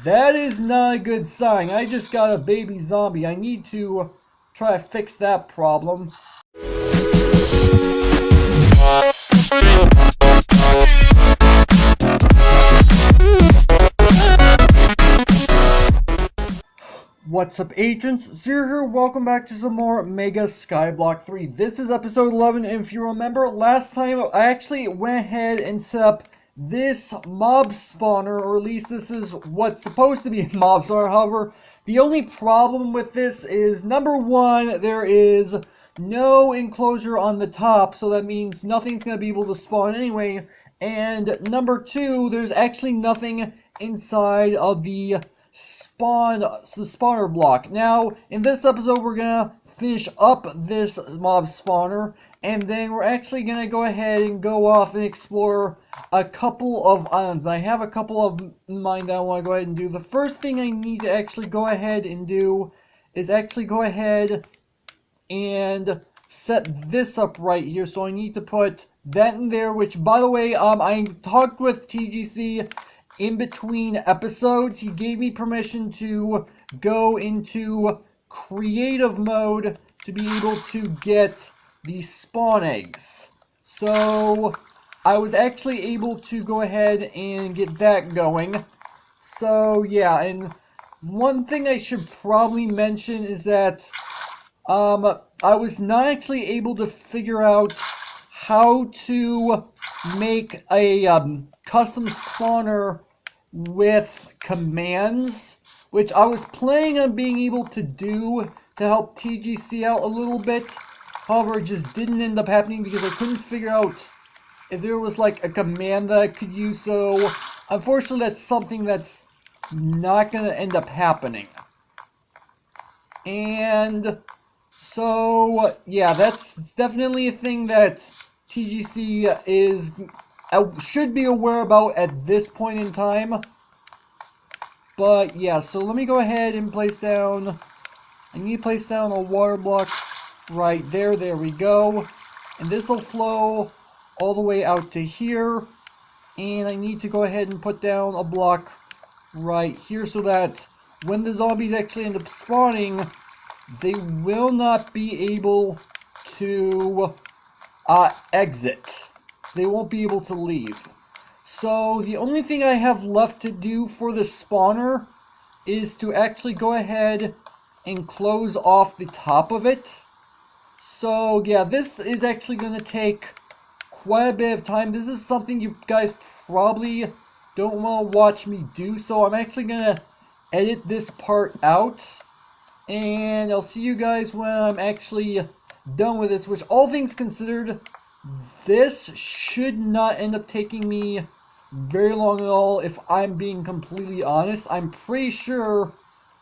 That is not a good sign. I just got a baby zombie. I need to try to fix that problem. What's up, agents? Zero here. Welcome back to some more Mega Skyblock 3. This is episode 11, and if you remember, last time I actually went ahead and set up this mob spawner, or at least this is what's supposed to be a mob spawner. However, the only problem with this is, number one, there is no enclosure on the top, so that means nothing's going to be able to spawn anyway, and number two, there's actually nothing inside of the spawner block. Now, in this episode, we're gonna finish up this mob spawner, and then we're actually gonna go ahead and go off and explore a couple of islands. I have a couple of in mind that I want to go ahead and do. The first thing I need to actually go ahead and do is actually go ahead and set this up right here. So I need to put that in there, which, by the way, I talked with TGC in between episodes. He gave me permission to go into creative mode to be able to get the spawn eggs. So I was actually able to go ahead and get that going. So yeah, and one thing I should probably mention is that I was not actually able to figure out how to make a custom spawner with commands, which I was planning on being able to do to help TGC out a little bit. However, it just didn't end up happening because I couldn't figure out if there was like a command that I could use. So unfortunately, that's something that's not going to end up happening. And so yeah, that's definitely a thing that TGC should be aware about at this point in time. But yeah, so let me go ahead and place down, I need to place down a water block right there. There we go. And this will flow all the way out to here. And I need to go ahead and put down a block right here so that when the zombies actually end up spawning, they will not be able to exit. They won't be able to leave. So the only thing I have left to do for the spawner is to actually go ahead and close off the top of it. So yeah, this is actually going to take quite a bit of time. This is something you guys probably don't want to watch me do, so I'm actually going to edit this part out. And I'll see you guys when I'm actually done with this, which, all things considered, this should not end up taking me very long at all, if I'm being completely honest. I'm pretty sure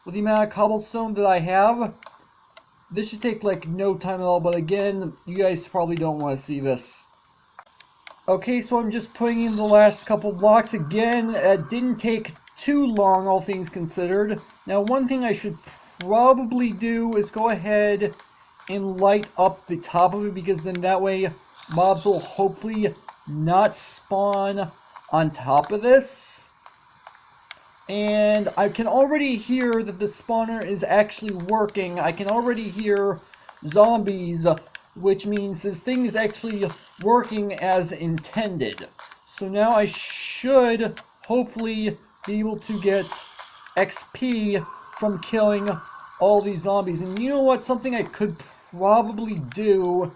with the amount of cobblestone that I have, this should take like no time at all, but again, you guys probably don't want to see this. Okay, so I'm just putting in the last couple blocks. Again, it didn't take too long, all things considered. Now, one thing I should probably do is go ahead and light up the top of it, because then that way mobs will hopefully not spawn on top of this. And I can already hear that the spawner is actually working. I can already hear zombies, which means this thing is actually working as intended. So now I should hopefully be able to get XP from killing all these zombies. And you know what? Something I could probably do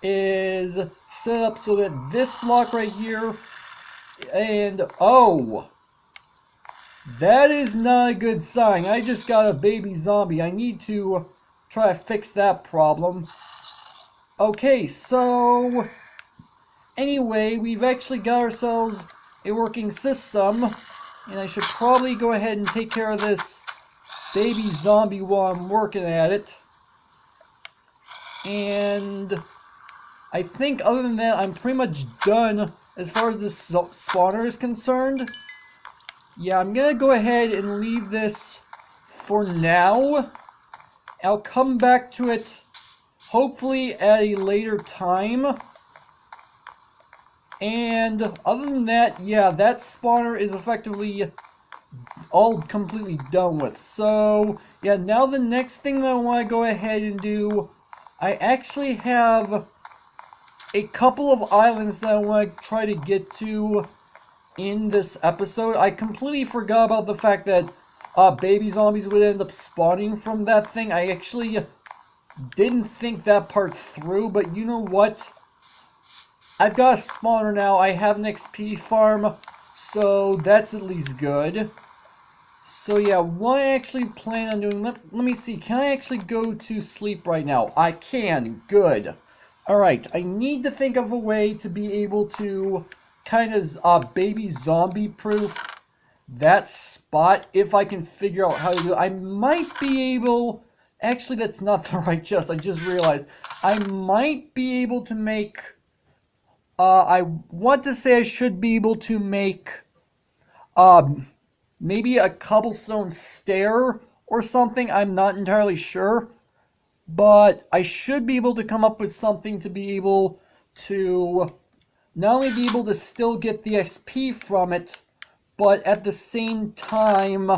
is set up so that this block right here, and oh, that is not a good sign. I just got a baby zombie. I need to try to fix that problem. Okay, so anyway, we've actually got ourselves a working system, and I should probably go ahead and take care of this baby zombie while I'm working at it. And I think other than that, I'm pretty much done as far as this spawner is concerned. Yeah, I'm gonna go ahead and leave this for now. I'll come back to it hopefully at a later time. And other than that, yeah, that spawner is effectively all completely done with. So, yeah, now the next thing that I want to go ahead and do, I actually have a couple of islands that I want to try to get to in this episode. I completely forgot about the fact that baby zombies would end up spawning from that thing. I actually didn't think that part through, but you know what? I've got a spawner now. I have an XP farm, so that's at least good. So yeah, what I actually plan on doing, let me see, can I actually go to sleep right now? I can, good. Alright, I need to think of a way to be able to kind of baby zombie proof that spot if I can figure out how to do it. I might be able, actually that's not the right chest, I just realized. I might be able to make, I want to say I should be able to make, maybe a cobblestone stair or something. I'm not entirely sure. But I should be able to come up with something to be able to not only be able to still get the XP from it, but at the same time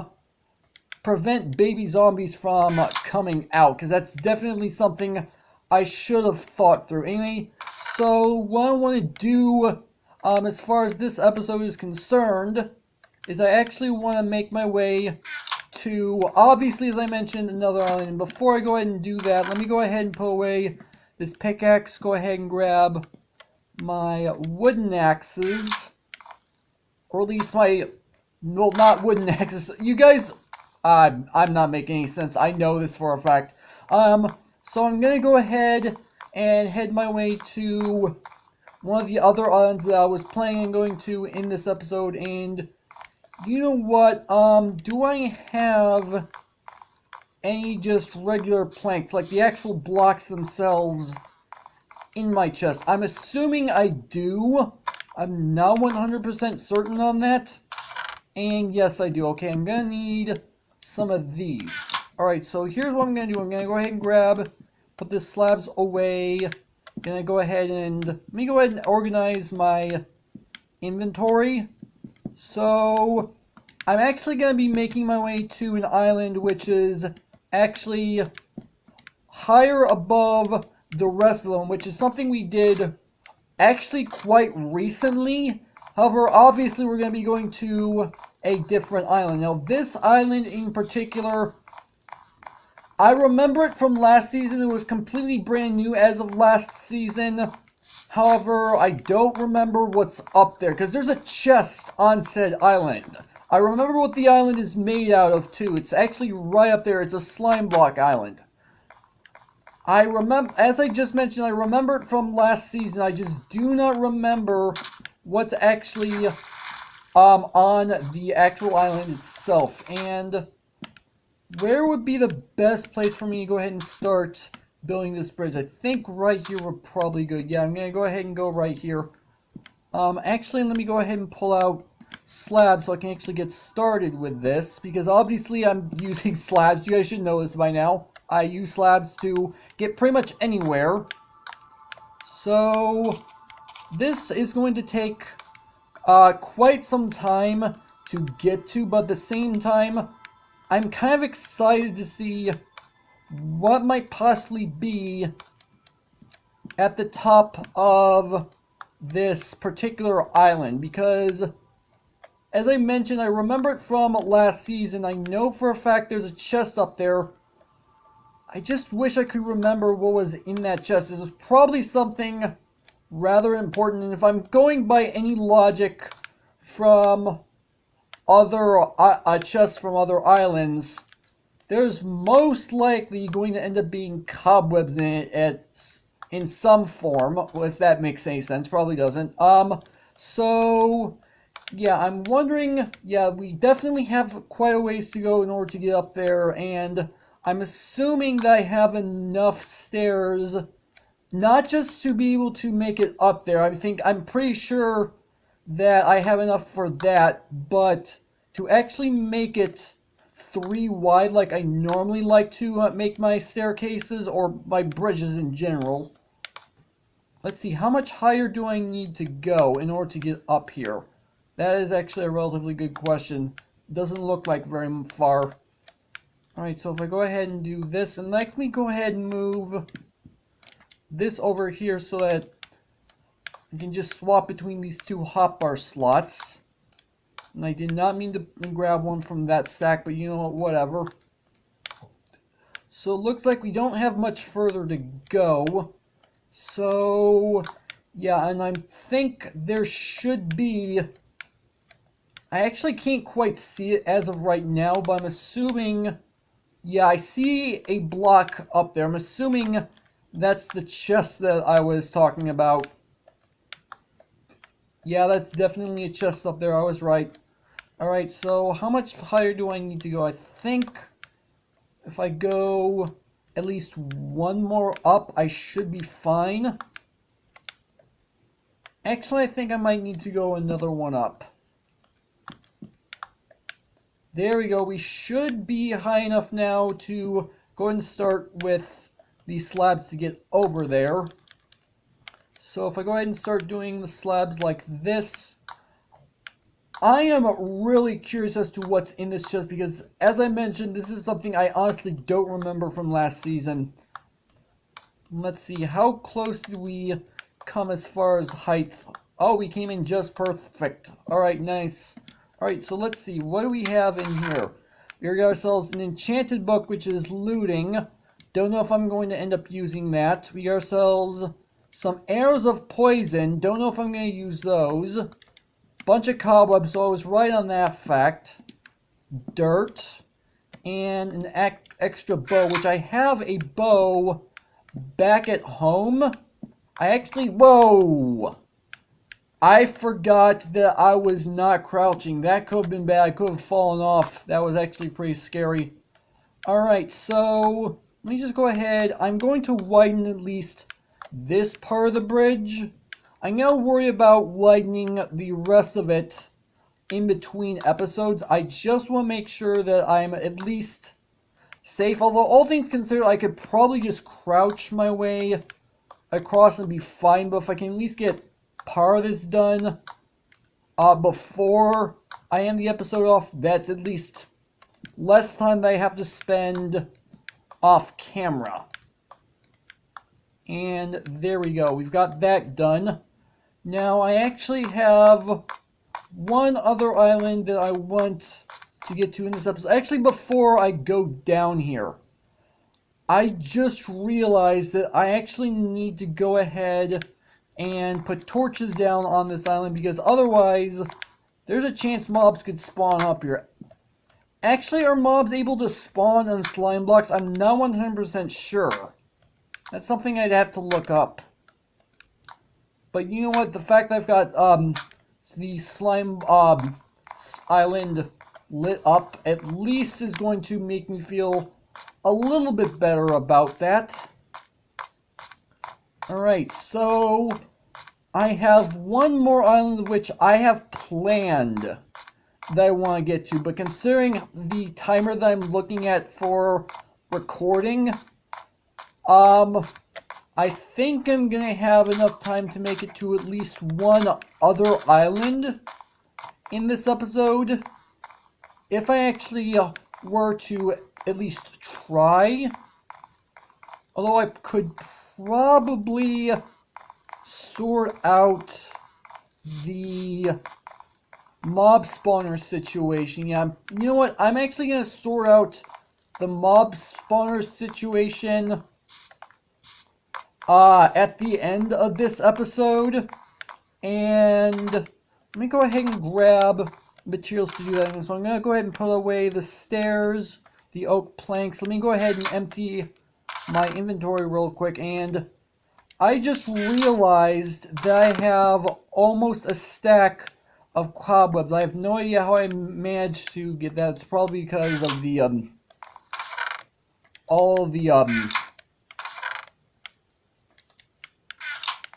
prevent baby zombies from coming out. Because that's definitely something I should have thought through. Anyway, so what I want to do as far as this episode is concerned is I actually want to make my way to, obviously, as I mentioned, another island. And before I go ahead and do that, let me go ahead and put away this pickaxe. Go ahead and grab my wooden axes. Or at least my, well, not wooden axes. You guys, I'm not making any sense. I know this for a fact. So I'm going to go ahead and head my way to one of the other islands that I was planning on going to in this episode. And you know what, do I have any just regular planks, like the actual blocks themselves, in my chest? I'm assuming I do. I'm not 100% certain on that. And yes, I do. Okay, I'm gonna need some of these. Alright, so here's what I'm gonna do. I'm gonna go ahead and put the slabs away. Gonna go ahead and, let me go ahead and organize my inventory. So, I'm actually going to be making my way to an island which is actually higher above the rest of them, which is something we did actually quite recently. However, obviously we're going to be going to a different island. Now, this island in particular, I remember it from last season. It was completely brand new as of last season. However, I don't remember what's up there, because there's a chest on said island. I remember what the island is made out of, too. It's actually right up there. It's a slime block island. I remember, as I just mentioned, I remember it from last season. I just do not remember what's actually on the actual island itself. And where would be the best place for me to go ahead and start building this bridge? I think right here would probably good. Yeah, I'm going to go ahead and go right here. Actually, let me go ahead and pull out slabs so I can actually get started with this, because obviously I'm using slabs. You guys should know this by now. I use slabs to get pretty much anywhere. So, this is going to take quite some time to get to, but at the same time, I'm kind of excited to see what might possibly be at the top of this particular island, because as I mentioned, I remember it from last season. I know for a fact there's a chest up there. I just wish I could remember what was in that chest. It was probably something rather important, and if I'm going by any logic from other chests from other islands, there's most likely going to end up being cobwebs in it in some form, if that makes any sense. Probably doesn't. So, yeah, I'm wondering, yeah, we definitely have quite a ways to go in order to get up there, and I'm assuming that I have enough stairs, not just to be able to make it up there. I'm pretty sure that I have enough for that, but to actually make it 3 wide like I normally like to make my staircases or my bridges in general. Let's see, how much higher do I need to go in order to get up here? That is actually a relatively good question. Doesn't look like very far. Alright, so if I go ahead and do this, and let me go ahead and move this over here so that I can just swap between these two hotbar slots. And I did not mean to grab one from that sack, but you know what, whatever. So it looks like we don't have much further to go. So, yeah, and I think there should be... I actually can't quite see it as of right now, but I'm assuming... Yeah, I see a block up there. I'm assuming that's the chest that I was talking about. Yeah, that's definitely a chest up there. I was right. Alright, so how much higher do I need to go? I think if I go at least one more up, I should be fine. Actually, I think I might need to go another one up. There we go. We should be high enough now to go ahead and start with these slabs to get over there. So if I go ahead and start doing the slabs like this, I am really curious as to what's in this chest because, as I mentioned, this is something I honestly don't remember from last season. Let's see, how close did we come as far as height? Oh, we came in just perfect. Alright, nice. Alright, so let's see, what do we have in here? We got ourselves an enchanted book, which is looting. Don't know if I'm going to end up using that. We got ourselves some arrows of poison. Don't know if I'm going to use those. Bunch of cobwebs, so I was right on that fact. Dirt. And an extra bow, which I have a bow back at home. Whoa! I forgot that I was not crouching. That could have been bad. I could have fallen off. That was actually pretty scary. Alright, so let me just go ahead. I'm going to widen at least this part of the bridge. I'm going to worry about widening the rest of it in between episodes. I just want to make sure that I'm at least safe. Although, all things considered, I could probably just crouch my way across and be fine. But if I can at least get part of this done before I end the episode off, that's at least less time that I have to spend off camera. And there we go. We've got that done. Now, I actually have one other island that I want to get to in this episode. Actually, before I go down here, I just realized that I actually need to go ahead and put torches down on this island because otherwise, there's a chance mobs could spawn up here. Actually, are mobs able to spawn on slime blocks? I'm not 100% sure. That's something I'd have to look up. But you know what? The fact that I've got the slime island lit up at least is going to make me feel a little bit better about that. Alright, so I have one more island which I have planned that I want to get to, but considering the timer that I'm looking at for recording, I think I'm going to have enough time to make it to at least one other island in this episode. If I actually were to at least try. Although I could probably sort out the mob spawner situation. Yeah, you know what? I'm actually going to sort out the mob spawner situation at the end of this episode, and let me go ahead and grab materials to do that. So I'm going to go ahead and put away the stairs, the oak planks. Let me go ahead and empty my inventory real quick, and I just realized that I have almost a stack of cobwebs. I have no idea how I managed to get that. It's probably because of the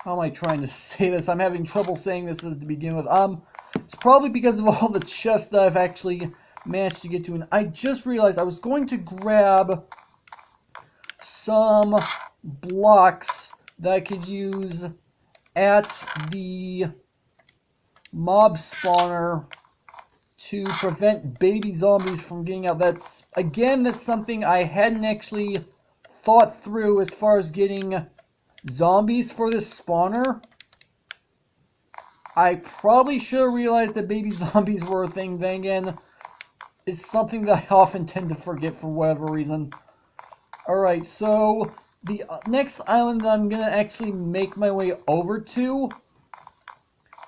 how am I trying to say this? I'm having trouble saying this to begin with. It's probably because of all the chests that I've actually managed to get to. And I just realized I was going to grab some blocks that I could use at the mob spawner to prevent baby zombies from getting out. That's something I hadn't actually thought through as far as getting zombies for this spawner. I probably should have realized that baby zombies were a thing. Then again, it's something that I often tend to forget for whatever reason. Alright, so the next island that I'm going to actually make my way over to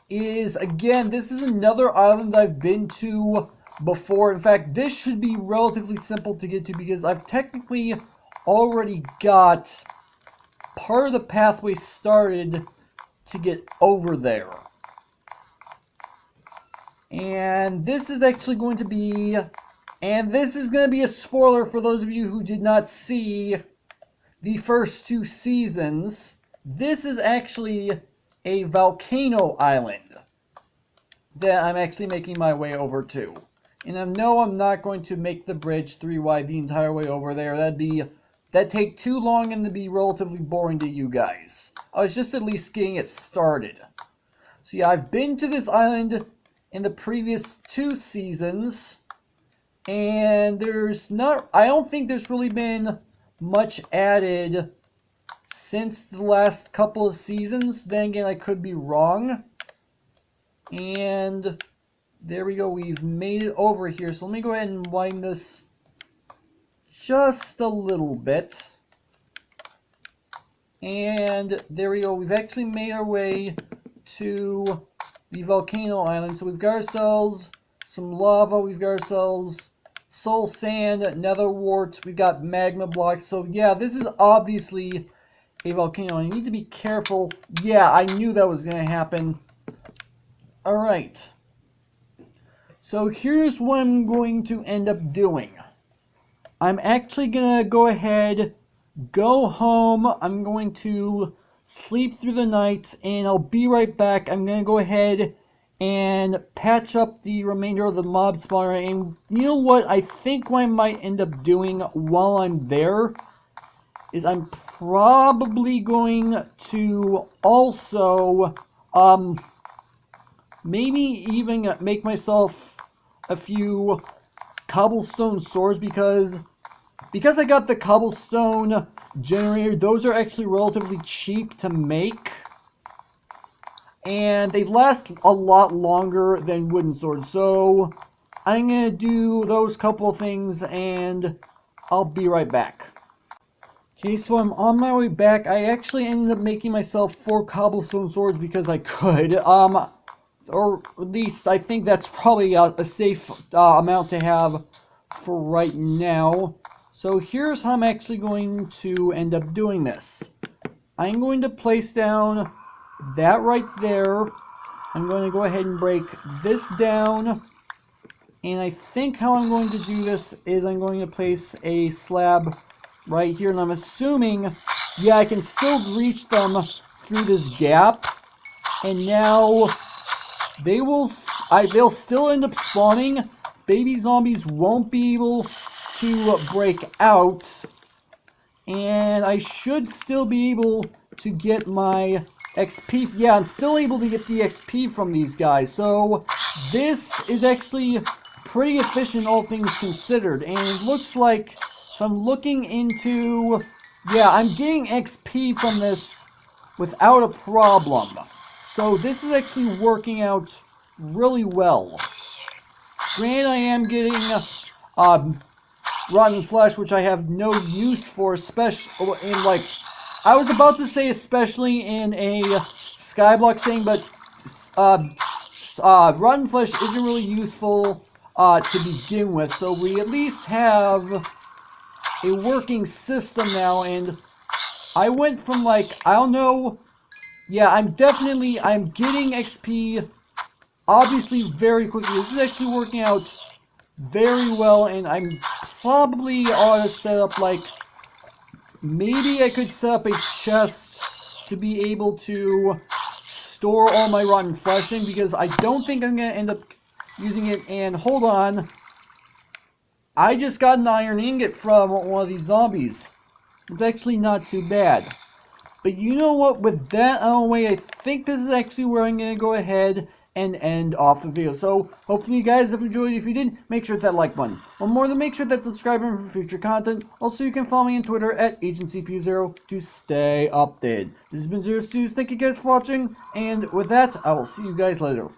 is, again, this is another island that I've been to before. In fact, this should be relatively simple to get to because I've technically already got part of the pathway started to get over there. And this is actually going to be, and this is going to be a spoiler for those of you who did not see the first 2 seasons. This is actually a volcano island that I'm actually making my way over to. And I know I'm not going to make the bridge 3 wide the entire way over there. That'd take too long and it'd be relatively boring to you guys. I was just at least getting it started. So yeah, I've been to this island in the previous 2 seasons, and I don't think there's really been much added since the last couple of seasons. Then again, I could be wrong. And there we go, we've made it over here. So let me go ahead and widen this just a little bit. And there we go, we've actually made our way to the volcano island. So we've got ourselves some lava, we've got ourselves soul sand, nether wart, we've got magma blocks. So yeah, this is obviously a volcano. I need to be careful. Yeah, I knew that was going to happen. Alright. So here's what I'm going to end up doing. I'm actually going to go ahead, go home, I'm going to sleep through the night, and I'll be right back. I'm going to go ahead and patch up the remainder of the mob spawner, and you know what I think what I might end up doing while I'm there is I'm probably going to also maybe even make myself a few cobblestone swords because I got the cobblestone generator. Those are actually relatively cheap to make, and they last a lot longer than wooden swords. So I'm gonna do those couple of things and I'll be right back. Okay, so I'm on my way back. I actually ended up making myself 4 cobblestone swords because I could. Or at least I think that's probably a safe amount to have for right now. So here's how I'm actually going to end up doing this. I'm going to place down that right there. I'm going to go ahead and break this down. And I think how I'm going to do this is I'm going to place a slab right here. And I'm assuming, yeah, I can still reach them through this gap. And now they'll still end up spawning. Baby zombies won't be able to break out, and I should still be able to get my XP. Yeah, I'm still able to get the XP from these guys, so this is actually pretty efficient, all things considered. And it looks like, if I'm looking into, yeah, I'm getting XP from this without a problem. So this is actually working out really well. Granted, I am getting rotten flesh, which I have no use for, especially in, like, I was about to say especially in a Skyblock thing, but rotten flesh isn't really useful to begin with. So we at least have a working system now, and I went from, like, I don't know. Yeah, I'm getting XP, obviously, very quickly. This is actually working out very well, and I'm probably ought to set up, like, maybe I could set up a chest to be able to store all my rotten flesh in, because I don't think I'm going to end up using it. And hold on, I just got an iron ingot from one of these zombies. It's actually not too bad. But you know what, with that out of the way, I think this is actually where I'm going to go ahead and end off the video. So hopefully you guys have enjoyed. If you did, make sure to hit that like button. Or more than make sure that subscribe for future content. Also, you can follow me on Twitter at AgentCPU0 to stay updated. This has been Zero Stews. Thank you guys for watching, and with that, I will see you guys later.